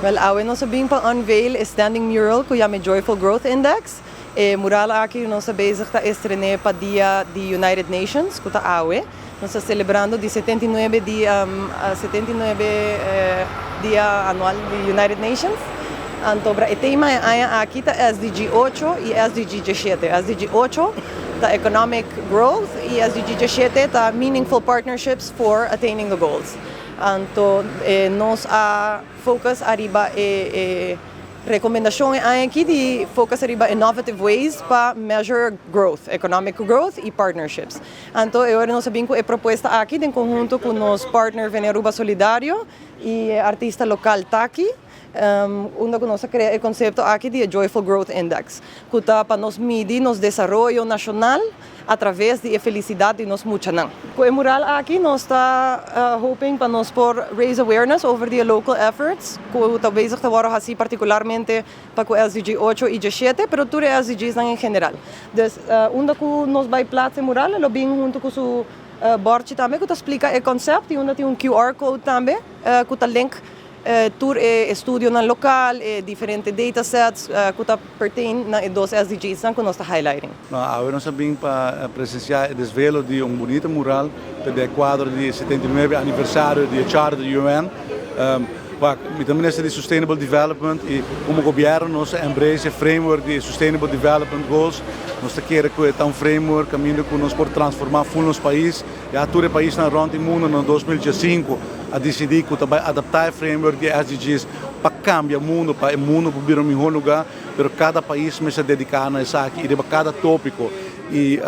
Well, awe no sabing pa-unveil a standing mural kuya may Joyful Growth Index. Mural aqui não sabe se está estrené para dia de United Nations, kuta awe. Nós estamos celebrando de 79 dia 79 dia anual de United Nations. Antobra o tema aqui tá SDG 8 e SDG 17. SDG 8 tá Economic Growth e SDG 17 tá Meaningful Partnerships for Attaining the Goals. Então, nós focus arriba recomendação aqui de focus arriba innovative ways para measure growth, economic growth e partnerships. Então, eu não sabia que a proposta aqui em conjunto com nos partner Veneruba Solidário e artista local Taki. Onde nós criamos o conceito aqui de Joyful Growth Index, que está para nos medir nos desenvolvimento nacional através da felicidade de nos muchanan. Com o mural aqui nós está hoping para nos por raise awareness over the local efforts, que talvez agora assim particularmente para o SDG 8 e 17, pero tudo é SDGs em geral. Então, onde nós vai placer mural, lo bem junto com o board também, que explica o conceito e onde tem QR code também, que está link tur estudio na local, diferentes datasets que pertencem a dos SDGs que nós estamos highlighting. Agora nós vamos para presenciar o desvelo de bonito mural do quadro de 79 aniversário da Charter da UN. Também de Sustainable Development e como governo nós embrace o framework de Sustainable Development Goals. Nós queremos que um framework caminho que nós pode transformar full nos país. Já todo o país na ronda do mundo em 2015 a decidir que vai adaptar o framework de SDGs para cambiar o mundo, para o mundo vir um melhor lugar, mas cada país vai se dedicar a isso aqui e para cada tópico. E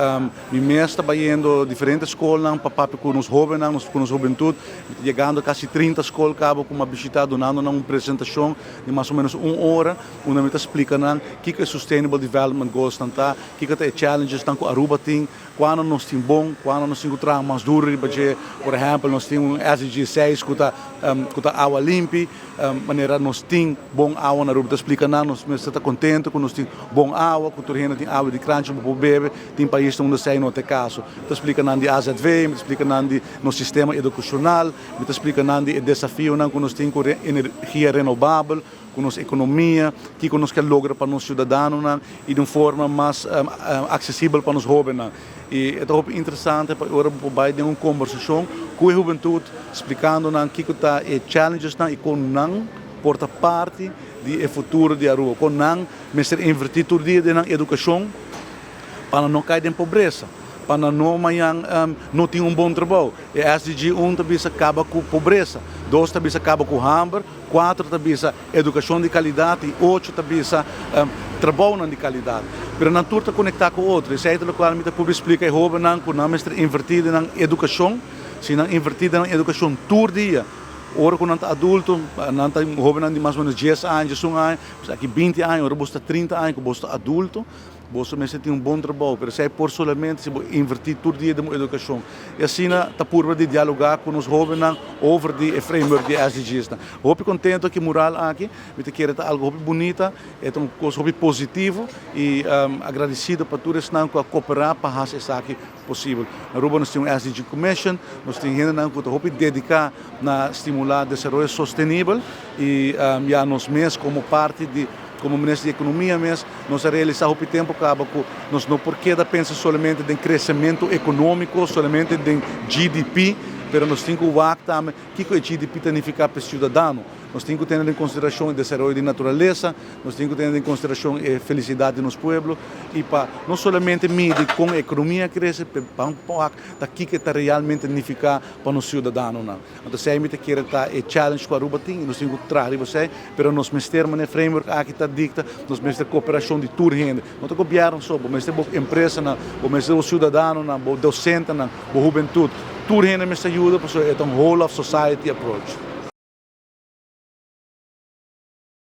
me está trabalhando diferentes escolas para com os jovens, com a juventude, chegando a quase 30 escolas, acabo com uma visita, donando uma apresentação de mais ou menos 1 hora, onde me explica o que é Sustainable Development Goals, o que é challenges que Aruba tem, quando nós temos bom, quando nós temos mais duro, por exemplo, nós temos SDG 6, que é água limpa, maneira nós temos bom água na Aruba, explica nós estamos contentes que nós temos bom água, que nós temos água de crunch para beber. Tem países onde sai no outro caso. Me explica de AZV, me explica no sistema educacional, me explica o desafio que nós temos com energia renovável, com nossa economia, que nós queremos lograr para os cidadãos e de uma forma mais acessível para os jovens. E é interessante para agora poder ter uma conversação com a juventude, explicando o que está os challenges e como não porta parte do futuro de Aruba, como não investir todo dia na educação, para não cair em pobreza, para não amanhã não ter bom trabalho. E SDG 1 também acaba com pobreza, 2 também acaba com hambre, 4 também educação de qualidade e 8 também trabalho de qualidade. Mas não tudo está conectado com o outro. Isso é o que me pode explicar que não é invertido na educação, se não invertido na educação todo dia. Ora, quando é adulto, não tem jovem de mais ou menos 10 anos, aqui 20 anos, ora você 30 anos, você é adulto, você tem bom trabalho, mas é por somente se invertir todo dia na educação. E assim, está por de dialogar com os jovens over o framework de SDGs. Estou contente que mural aqui, eu quero algo bonito, é uma coisa positiva e agradecido para todos que cooperar para fazer isso aqui possível. Na Aruba nós temos SDG Commission, nós temos gente que dedicar a estimular o desenvolvimento sustentável e já nós mesmos como parte de como Ministro de Economia mesmo, nós realizamos o tempo que nós não porque pensa somente em crescimento econômico, somente em GDP, mas nós temos que ver também o que o GDP significa para o cidadão. Nós temos que ter em consideração o desenvolvimento de natureza, nós temos que ter em consideração a felicidade dos povos e para não somente medir como a economia cresce, mas para o que está realmente significa para os cidadãos. Então, se a gente quer estar o challenge que a Aruba tem, nós temos que trazer você, mas nós temos um framework que está dicta, nós temos a cooperação de toda a gente. Não é governo só, mas temos a empresa, o cidadão, o docente, a juventude. Toda a gente me ajuda, porque é um whole of society approach.